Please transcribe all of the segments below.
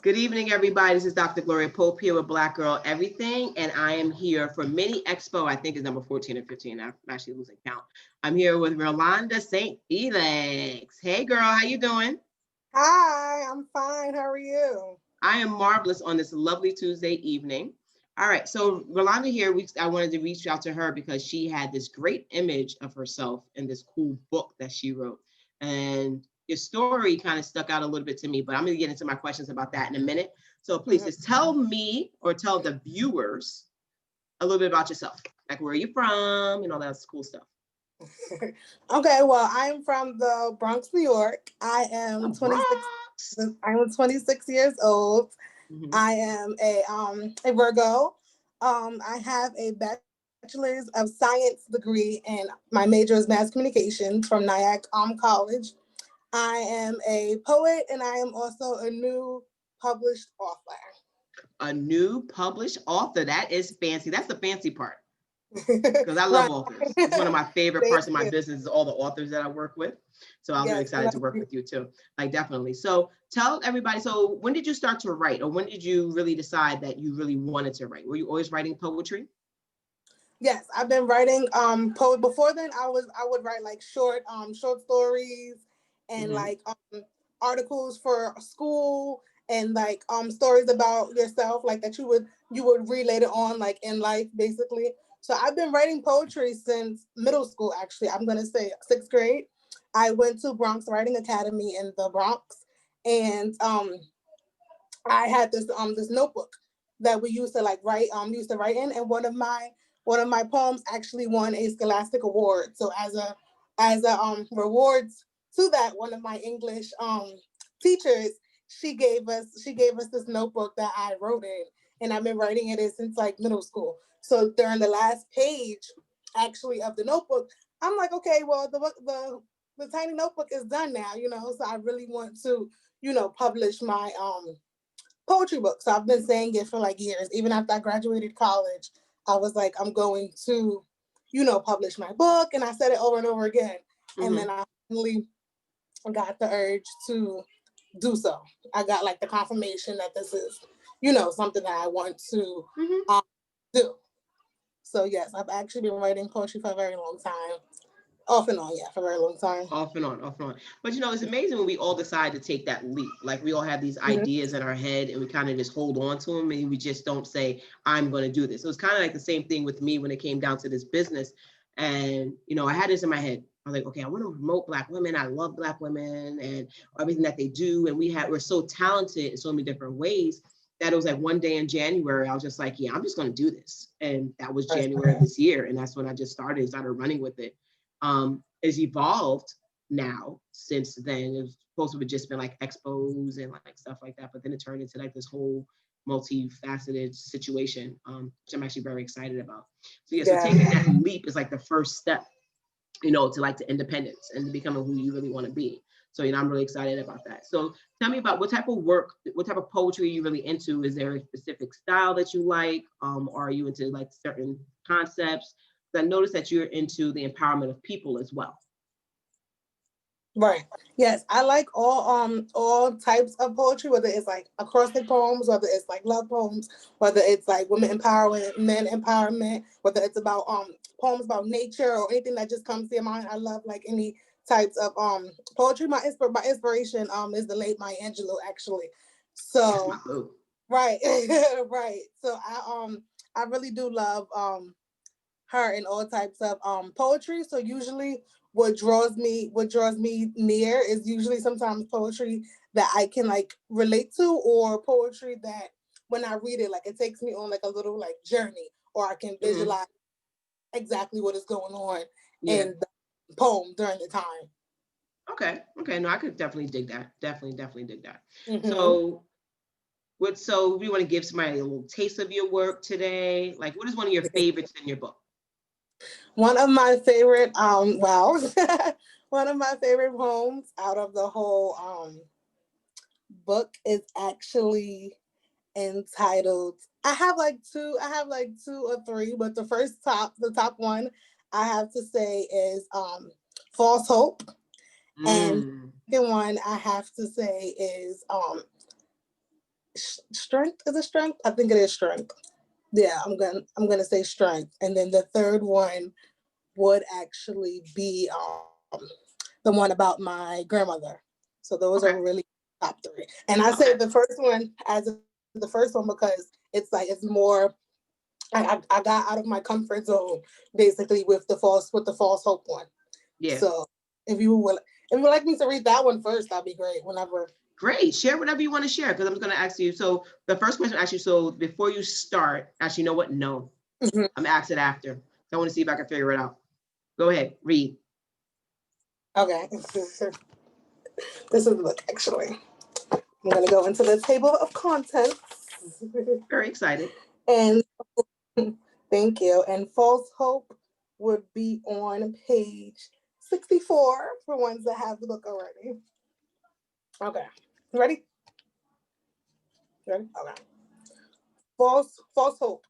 Good evening, everybody. This is Dr. Gloria Pope here with Black Girl Everything, and I am here for Mini Expo. I think it's number 14 or 15. I'm actually losing count. I'm here with Rolanda St. Felix. Hey, girl, how you doing? Hi, I'm fine. How are you? I am marvelous on this lovely Tuesday evening. All right, so Rolanda here, I wanted to reach out to her because she had this great image of herself in this cool book that she wrote. And your story kind of stuck out a little bit to me, but I'm going to get into my questions about that in a minute. So please just tell me or tell the viewers a little bit about yourself, like where are you from and all that cool stuff. Okay, well, I'm from the Bronx, New York. I am 26. I'm 26 years old. Mm-hmm. I am a Virgo. I have a bachelor's of science degree, and my major is mass communications from Nyack College. I am a poet, and I am also a new published author. A new published author. That is fancy. That's the fancy part. Because I love authors. It's one of my favorite parts of my business is all the authors that I work with. So I was really excited to work with you too. Like definitely. So tell everybody, so when did you start to write, or when did you really decide that you really wanted to write? Were you always writing poetry? Yes, I've been writing poetry. Before then I would write like short stories and like articles for school and like stories about yourself, like that you would read later on, like in life basically. So I've been writing poetry since middle school. Actually, I'm gonna say sixth grade. I went to Bronx Writing Academy in the Bronx, and I had this notebook that we used to like write in, and one of my poems actually won a Scholastic Award. So as a rewards to that, one of my English teachers, she gave us this notebook that I wrote in, and I've been writing it since like middle school. So during the last page actually of the notebook, I'm like, okay, well the tiny notebook is done now, so I really want to, publish my poetry book. So I've been saying it for like years. Even after I graduated college, I was like, I'm going to, publish my book. And I said it over and over again. And then I finally got the urge to do so. I got like the confirmation that this is, something that I want to do. So yes, I've actually been writing poetry for a very long time. Off and on, yeah, for a very long time. Off and on, off and on. But it's amazing when we all decide to take that leap. Like we all have these ideas in our head and we kind of just hold on to them and we just don't say, I'm going to do this. So it's kind of like the same thing with me when it came down to this business. And, I had this in my head. I was like, okay, I want to promote Black women. I love Black women and everything that they do. And we're so talented in so many different ways that it was like one day in January, I was just like, yeah, I'm just going to do this. And that was January of this year. And that's when I just started running with it. It's evolved now since then. It's supposed to have just been like expos and like stuff like that, but then it turned into like this whole multifaceted situation, which I'm actually very excited about. So so taking that leap is like the first step, to like to independence and to becoming who you really want to be. So I'm really excited about that. So tell me about what type of poetry are you really into? Is there a specific style that you like? Or are you into like certain concepts? I noticed that you're into the empowerment of people as well. Right. Yes, I like all types of poetry, whether it's like acrostic poems, whether it's like love poems, whether it's like women empowerment, men empowerment, whether it's about poems about nature or anything that just comes to your mind. I love like any types of poetry. My inspiration is the late Maya Angelou, actually. So right, right. So I really do love her in all types of poetry. So usually what draws me near is usually sometimes poetry that I can like relate to, or poetry that when I read it, like it takes me on like a little like journey, or I can visualize exactly what is going on in the poem during the time. Okay. No, I could definitely dig that. Definitely dig that. So we want to give somebody a little taste of your work today. Like, what is one of your favorites in your book? One of my favorite, one of my favorite poems out of the whole book is actually entitled, I have like two or three, but the top one I have to say is False Hope. And Mm. the second one I have to say is strength. Is it strength? I think it is strength. Yeah, I'm gonna say strength. And then the third one would actually be the one about my grandmother. So those are Okay. really top three. And I say Okay. the first one as the first one because it's more I got out of my comfort zone basically with the false hope one. Yeah. So if you would like me to read that one first, that'd be great. Whenever. Great. Share whatever you want to share because I'm going to ask you. So the first question, actually, so before you start, actually, you know what? No, Mhm. I'm asking after. So I want to see if I can figure it out. Go ahead, read. Okay. This is the book actually. I'm gonna go into the table of contents. Very excited. And thank you. And false hope would be on page 64 for ones that have the book already. Okay. Ready? Ready? Okay. False hope.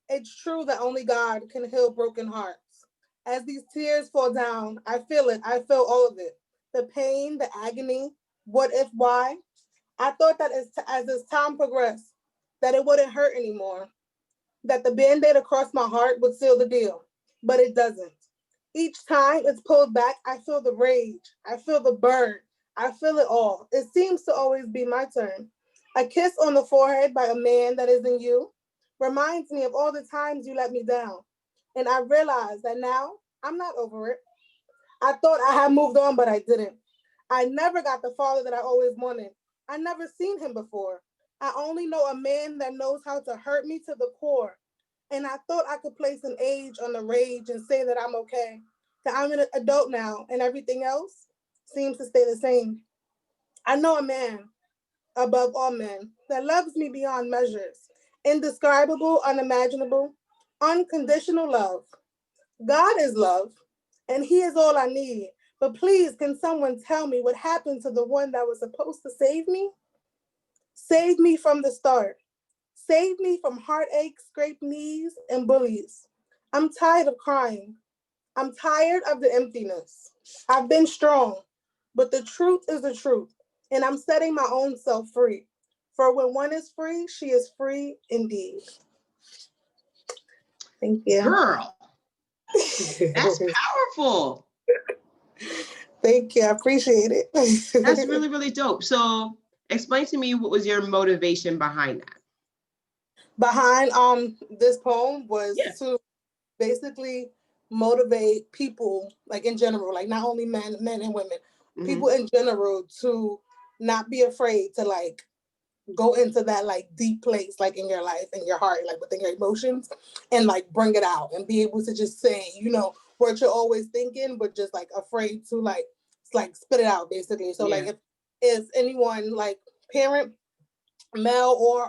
It's true that only God can heal broken hearts. As these tears fall down, I feel it. I feel all of it. The pain, the agony, what if, why? I thought that as time progressed, that it wouldn't hurt anymore, that the band-aid across my heart would seal the deal, but it doesn't. Each time it's pulled back, I feel the rage, I feel the burn, I feel it all. It seems to always be my turn. A kiss on the forehead by a man that isn't you reminds me of all the times you let me down. And I realize that now I'm not over it. I thought I had moved on, but I didn't. I never got the father that I always wanted. I never seen him before. I only know a man that knows how to hurt me to the core. And I thought I could place an age on the rage and say that I'm okay, that I'm an adult now and everything else seems to stay the same. I know a man above all men that loves me beyond measures, indescribable, unimaginable, unconditional love. God is love, and He is all I need. But please, can someone tell me what happened to the one that was supposed to save me? Save me from the start. Save me from heartache, scraped knees, and bullies. I'm tired of crying. I'm tired of the emptiness. I've been strong, but the truth is the truth, and I'm setting my own self free. For when one is free, she is free indeed. Thank you. Girl, that's powerful. Thank you. I appreciate That's it. really, really dope. So explain to me what was your motivation behind that? Behind this poem was Yeah. to basically motivate people, like in general, like not only men and women, people Mm-hmm. in general, to not be afraid to like go into that like deep place, like in your life, in your heart, like within your emotions, and like bring it out and be able to just say, what you're always thinking, but just like afraid to like spit it out, basically. So like Yeah. if anyone like parent, male or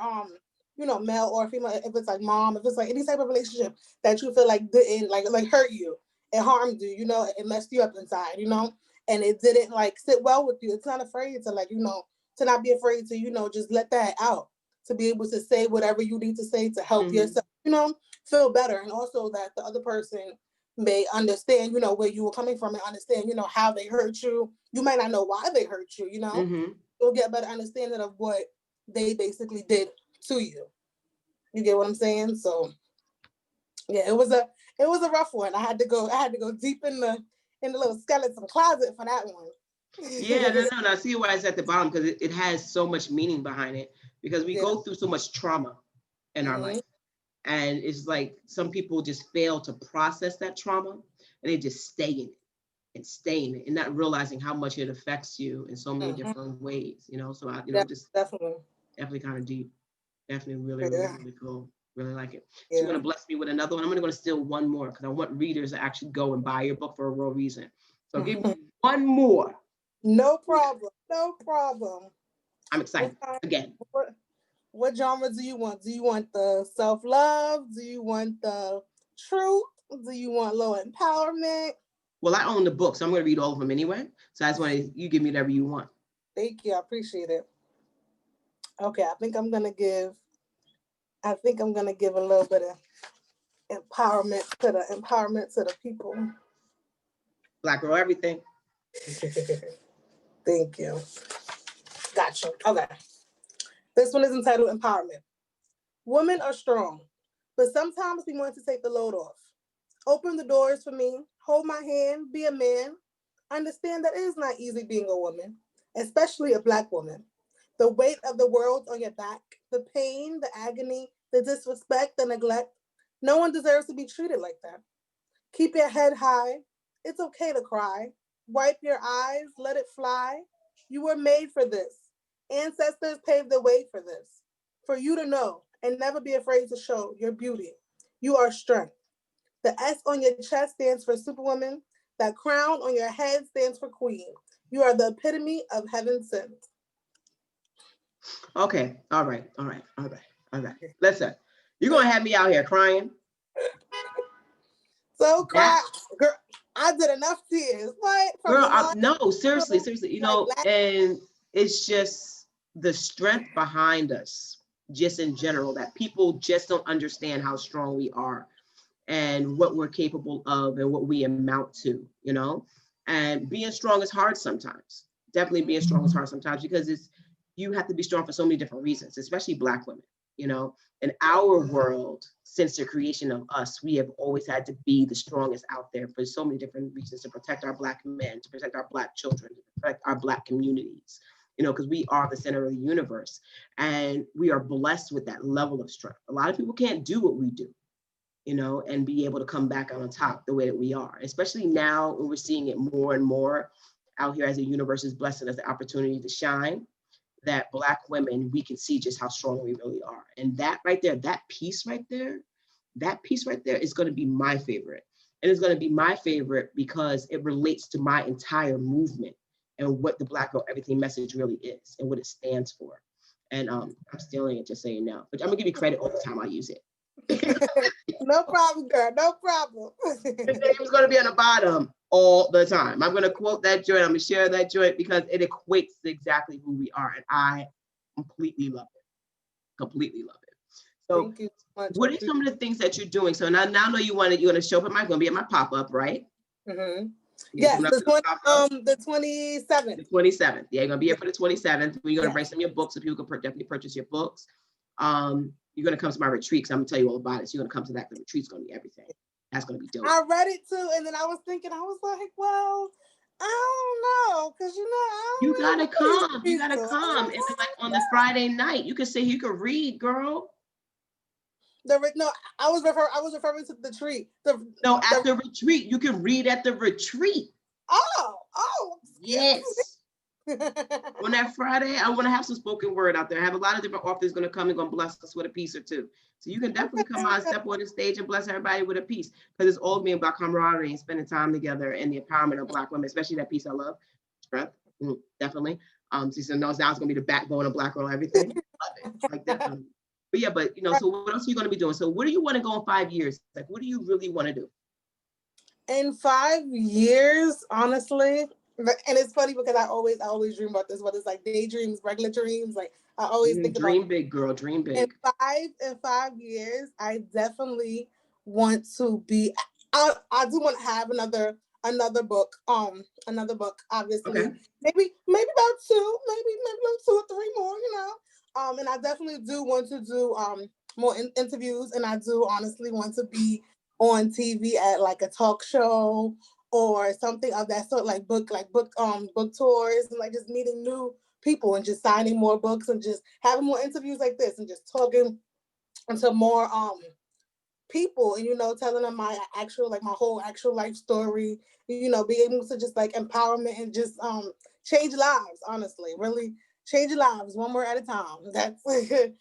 male or female, if it's like mom, if it's like any type of relationship that you feel like didn't like hurt you, it harmed you, it messed you up inside, and it didn't like sit well with you. It's not afraid to like, to not be afraid to, just let that out, to be able to say whatever you need to say to help Mm-hmm. yourself, feel better. And also that the other person may understand, where you were coming from, and understand, how they hurt you. You might not know why they hurt you, Mm-hmm. you'll get a better understanding of what they basically did to you. You get what I'm saying? So yeah, it was a rough one. I had to go deep in the little skeleton closet for that one. Yeah, no. I see why it's at the bottom because it has so much meaning behind it because we Yeah. go through so much trauma in our Mm-hmm. life. And it's like some people just fail to process that trauma and they just stay in it and stay in it and not realizing how much it affects you in so many Mm-hmm. different ways. So just Definitely. definitely kind of deep. Definitely really, really, Yeah. really cool. Really like it. So you're Yeah. gonna bless me with another one. I'm gonna steal one more because I want readers to actually go and buy your book for a real reason. So give me one more. No problem. No problem. I'm What excited kind, again. what what genre do you want? Do you want the self-love? Do you want the truth? Do you want low empowerment? Well, I own the book, so I'm gonna read all of them anyway. So I just want you give me whatever you want. Thank you. I appreciate it. Okay, I think I'm gonna give a little bit of empowerment to the people. Black girl, everything. Thank you. Gotcha. Okay. This one is entitled Empowerment. Women are strong, but sometimes we want to take the load off. Open the doors for me, hold my hand, be a man. Understand that it is not easy being a woman, especially a Black woman. The weight of the world on your back, the pain, the agony, the disrespect, the neglect. No one deserves to be treated like that. Keep your head high. It's okay to cry. Wipe your eyes, let it fly. You were made for this. Ancestors paved the way for this. For you to know and never be afraid to show your beauty. You are strength. The S on your chest stands for Superwoman. That crown on your head stands for Queen. You are the epitome of heaven sent. Okay. All right. Listen, you're going to have me out here crying. So cry. Girl, I did enough tears. What? Girl, no, seriously, you know, and it's just the strength behind us, just in general, that people just don't understand how strong we are and what we're capable of and what we amount to, you know. And being strong is hard sometimes. Definitely being strong is hard sometimes because you have to be strong for so many different reasons, especially Black women, you know. In our world, since the creation of us, we have always had to be the strongest out there for so many different reasons, to protect our Black men, to protect our Black children, to protect our Black communities, you know, because we are the center of the universe and we are blessed with that level of strength. A lot of people can't do what we do, you know, and be able to come back on top the way that we are, especially now when we're seeing it more and more out here as the universe is blessing us the opportunity to shine, that Black women, we can see just how strong we really are. And that right there, that piece right there is going to be my favorite. And it's going to be my favorite because it relates to my entire movement and what the Black Girl Everything message really is and what it stands for. And I'm stealing it, just so you know. But I'm going to give you credit all the time I use it. No problem, girl. No problem. The name's going to be on the bottom all the time. I'm going to quote that joint. I'm going to share that joint because it equates to exactly who we are. And I completely love it. Completely love it. So thank you so much. What are some of the things that you're doing? So now I know you're going to show up at going to be at my pop-up, right? Mm-hmm. Yes, the 27th. The 27th. Yeah, you're going to be here for the 27th. We're going to bring some of your books so people can definitely purchase your books. You're going to come to my retreat because I'm going to tell you all about it. So you're going to come to that. The retreat's going to be everything. That's going to be dope. I read it too. And then I was thinking, I was like, well, I don't know. Because, you got to come. You got to come. And then like on the Friday night, you can say you can read, girl. No, I was referring to the retreat. At the retreat, you can read at the retreat. Oh, yes. On that Friday, I want to have some spoken word out there. I have a lot of different authors going to come and going to bless us with a piece or two. So you can definitely come on, step on the stage and bless everybody with a piece, because it's all being about camaraderie and spending time together and the empowerment of Black women, especially that piece I love, strength. Definitely. So now it's going to be the backbone of Black Girl Everything. Love it. Like definitely. But yeah, but so what else are you going to be doing? So where do you want to go in 5 years? Like, what do you really want to do? In 5 years, honestly, and it's funny because I always dream about this, whether it's like daydreams, regular dreams. Like I always think about dream big, girl, dream big. In 5 years, I definitely want to be. I do want to have another book. Another book, obviously. Okay. Maybe about two, maybe 2 or 3 more. And I definitely do want to do more interviews, and I do honestly want to be on TV at like a talk show or something of that sort, like book tours, and like just meeting new people and just signing more books and just having more interviews like this and just talking to more people and telling them my whole actual life story, be able to just like empowerment and just change lives, honestly, really change lives one word at a time. That's really.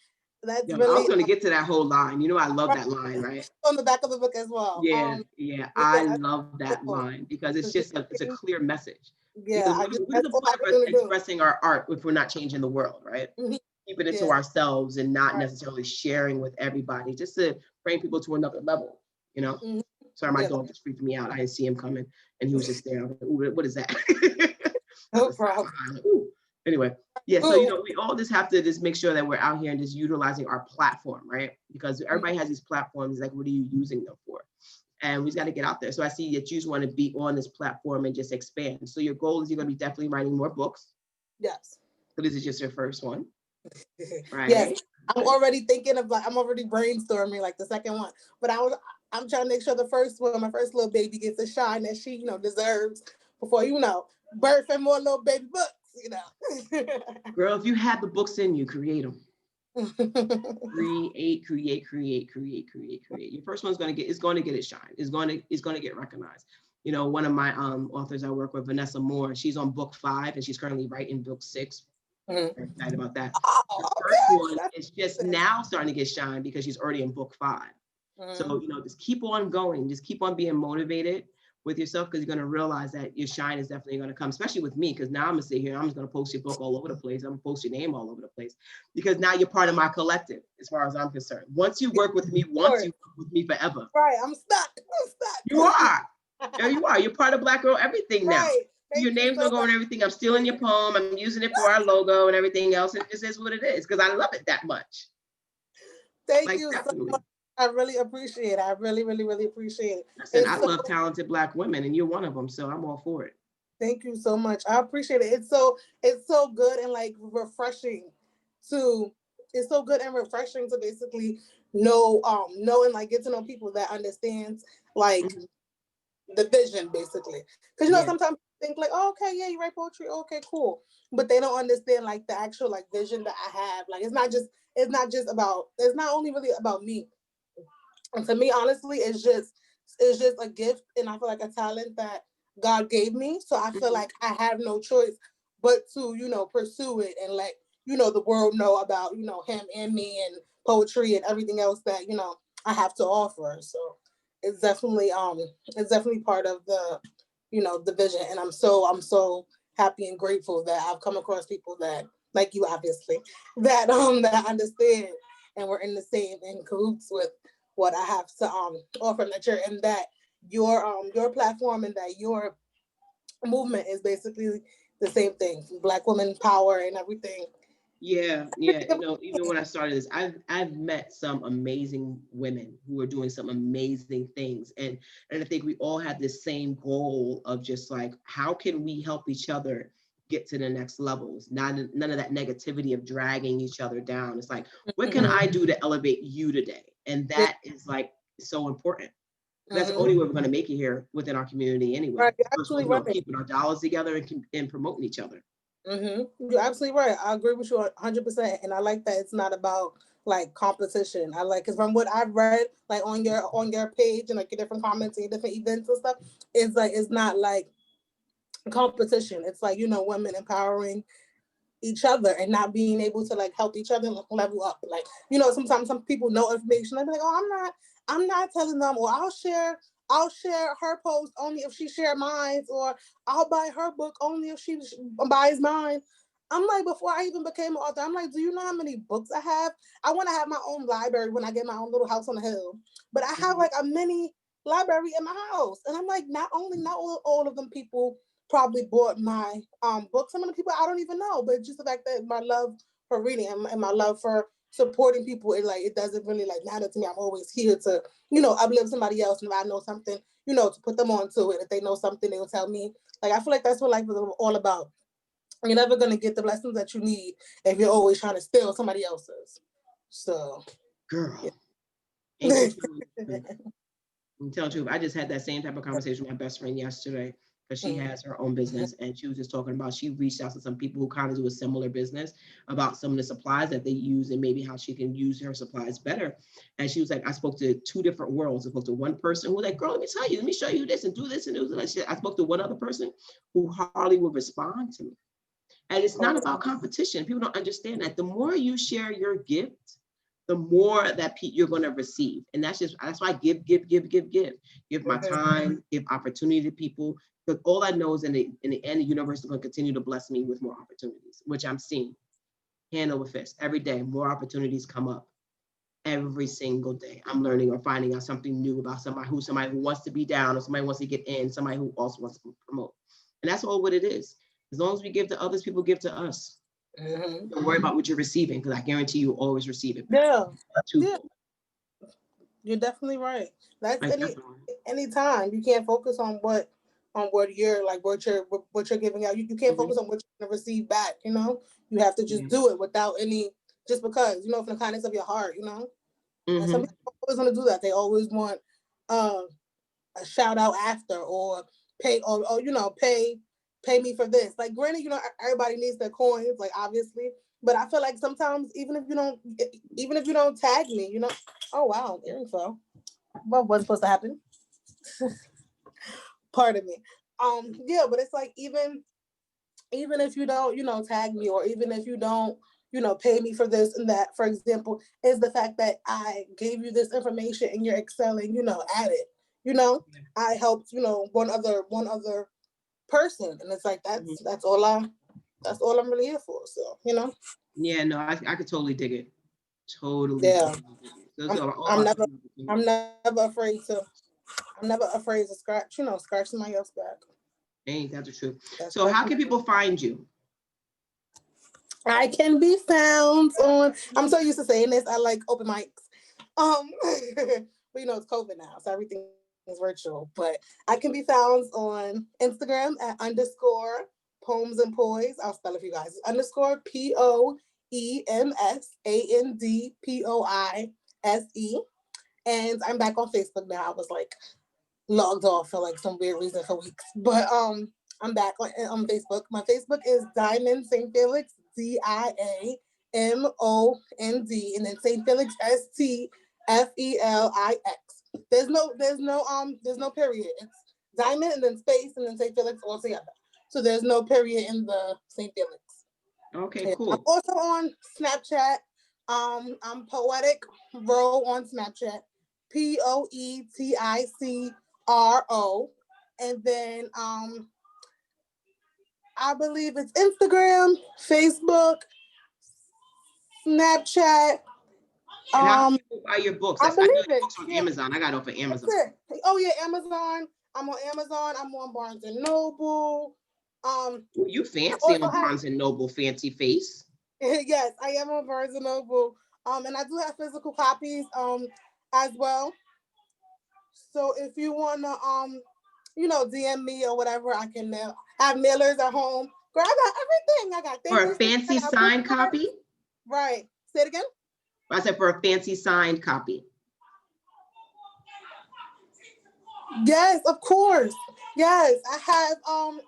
I was going to get to that whole line. I love that line, right? On the back of the book as well. Yeah. I love that line because it's just it's a clear message. Yeah. What is the point of us expressing our art if we're not changing the world, right? Mm-hmm. Keeping it to ourselves and not necessarily sharing with everybody, just to bring people to another level, Mm-hmm. Sorry, my dog just freaked me out. I didn't see him coming and he was just there. Ooh, what is that? No problem. Anyway, yeah, so we all just have to just make sure that we're out here and just utilizing our platform, right? Because everybody has these platforms, like what are you using them for? and we just got to get out there. So I see that you just want to be on this platform and just expand. So your goal is you're going to be definitely writing more books. Yes. So this is just your first one, right? Yes. I'm already thinking of I'm already brainstorming like the second one, but I'm trying to make sure the first one, my first little baby, gets the shine that she, deserves before, birthing more little baby books, Girl, if you have the books in you, create them. create. Your first one's going to get its shine. It's going to get recognized. One of my authors I work with, Vanessa Moore, she's on book 5 and she's currently writing book 6. Very excited about that. The first one is just now starting to get shine because she's already in book 5. So, just keep on going. Just keep on being motivated with yourself, because you're going to realize that your shine is definitely going to come, especially with me, because now I'm going to sit here and I'm just going to post your book all over the place. I'm going to post your name all over the place, because now you're part of my collective, as far as I'm concerned. Once you work with me, you work with me forever. Right. I'm stuck. You are. There you are. You're part of Black Girl Everything now. Right. Your name's going to go on everything. I'm stealing your poem. I'm using it for our logo and everything else. It just is what it is, because I love it that much. Thank you so much. I really appreciate it. I really, really, really appreciate it. Listen, I love talented Black women, and you're one of them, so I'm all for it. Thank you so much. I appreciate it. It's so good and refreshing to basically know and get to know people that understands the vision, basically. Because sometimes you think oh, okay, yeah, you write poetry, okay, cool, but they don't understand the actual vision that I have. It's not only really about me. And to me, honestly, it's just a gift, and I feel like a talent that God gave me. So I feel like I have no choice but to, pursue it and let, the world know about, him and me and poetry and everything else that, I have to offer. So it's definitely part of the, the vision. And I'm so happy and grateful that I've come across people that, like you, obviously, that understand, and we're in cahoots with what I have to offer, and that your platform and that your movement is basically the same thing, Black women power and everything. Yeah. Even when I started this, I've met some amazing women who are doing some amazing things, and I think we all have this same goal of just how can we help each other get to the next levels? None of that negativity of dragging each other down. It's what can I do to elevate you today? And that is so important. That's the only way we're going to make it here within our community anyway. Right, you're absolutely right. Keeping our dollars together and promoting each other. You're absolutely right. I agree with you 100%, and I like that it's not about competition. I because from what I've read on your page and your different comments and your different events and stuff, it's not competition. It's women empowering each other and not being able to help each other level up. Sometimes some people know information. They'll be oh, I'm not telling them, or I'll share her post only if she share mine, or I'll buy her book only if she buys mine. I'm before I even became an author, I'm do you know how many books I have? I want to have my own library when I get my own little house on the hill, but I have a mini library in my house, and I'm not all of them people probably bought my book. Some of the people I don't even know, but just the fact that my love for reading and my love for supporting people, it doesn't really matter to me. I'm always here to uplift somebody else, and if I know something, to put them on to it. If they know something, they will tell me. I feel like that's what life is all about. You're never gonna get the blessings that you need if you're always trying to steal somebody else's. So, girl, yeah. I'm telling you, I just had that same type of conversation with my best friend yesterday, because she has her own business, and she was just talking about, she reached out to some people who kind of do a similar business about some of the supplies that they use and maybe how she can use her supplies better. And she was I spoke to 2 different worlds. I spoke to one person who was girl, let me tell you, let me show you this and do this and do this. I spoke to one other person who hardly would respond to me. And it's not about competition. People don't understand that. The more you share your gift, the more that you're going to receive. And that's why I give my time, give opportunity to people. Because all I know is in the end, the universe is going to continue to bless me with more opportunities, which I'm seeing hand over fist every day. More opportunities come up every single day. I'm learning or finding out something new about somebody who wants to be down, or somebody wants to get in, somebody who also wants to promote. And that's all what it is. As long as we give to others, people give to us. Don't worry about what you're receiving, because I guarantee you always receive it back. Yeah. You're definitely right. anytime. You can't focus on what you're like, what you're giving out. You can't focus on what you're gonna receive back, you know. You have to just do it without any, just because, you know, from the kindness of your heart, you know. And some people always want to do that. They always want a shout out after, or pay, or you know, pay me for this. Like, granted, you know, everybody needs their coins, like, obviously, but I feel like sometimes even if you don't tag me, you know. Oh wow, earring fell. What was supposed to happen? Pardon me. Yeah, but it's like, even if you don't, you know, tag me, or even if you don't, you know, pay me for this and that, for example, is the fact that I gave you this information and you're excelling, you know, at it. You know, I helped, you know, one other person, and it's like, that's all I'm really here for. So, you know. Yeah, no, I could totally dig it. Totally. Yeah. So I'm never afraid to scratch somebody else back. Ain't that the truth? So how can people find you? I can be found on, I'm so used to saying this, I like open mics. But you know, it's COVID now, so everything is virtual. But I can be found on Instagram at _poems and poise. I'll spell it for you guys. _POEMSANDPOISE. And I'm back on Facebook now. I was like logged off for like some weird reason for weeks. But I'm back on Facebook. My Facebook is Diamond St. Felix, DIAMOND, and then St. Felix STFELIX. There's no period. It's Diamond and then space and then St. Felix all together. So there's no period in the St. Felix. Okay, cool. I'm also on Snapchat. I'm Poetic Ro on Snapchat. POETICRO. And then I believe it's Instagram, Facebook, Snapchat. And how can people buy your books? I know your books on Amazon. I got it off of Amazon. Oh yeah, Amazon. I'm on Amazon. I'm on Barnes and Noble. You fancy on Barnes and Noble, fancy face. Yes, I am on Barnes and Noble. And I do have physical copies as well. So if you wanna you know, DM me or whatever, I can have mailers at home. Girl, I got everything. I got for a fancy signed copy. Right. Say it again. I said for a fancy signed copy. Yes, of course. Yes, I have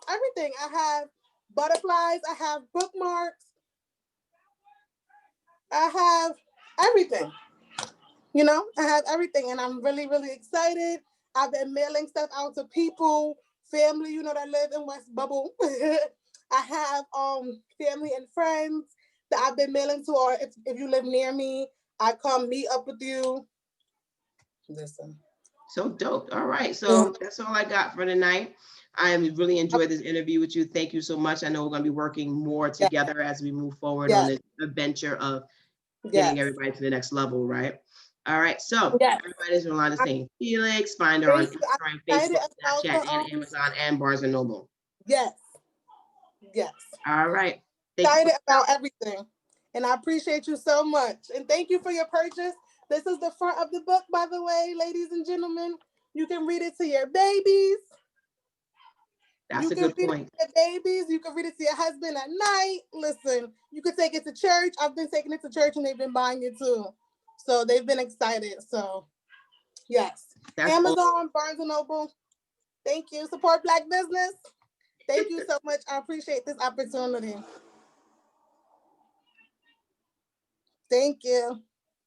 everything. I have butterflies. I have bookmarks. I have everything. You know, I have everything, and I'm really, really excited. I've been mailing stuff out to people, family, you know, that live in West Bubble. I have family and friends that I've been mailing to, or if you live near me, I come meet up with you. Listen. So dope. All right. So that's all I got for tonight. I really enjoyed this interview with you. Thank you so much. I know we're going to be working more together as we move forward on this adventure of getting everybody to the next level, right? All right. So everybody's Rolanda St. Felix. Find her on Instagram, Facebook, Snapchat, and Amazon, and Barnes and Noble. Yes. Yes. All right. Excited about everything. And I appreciate you so much. And thank you for your purchase. This is the front of the book, by the way, ladies and gentlemen. You can read it to your babies. That's a good point. Your babies. You can read it to your husband at night. Listen, you could take it to church. I've been taking it to church and they've been buying it too. So they've been excited. So yes. That's Amazon, awesome. Barnes and Noble. Thank you. Support Black business. Thank you so much. I appreciate this opportunity. Thank you.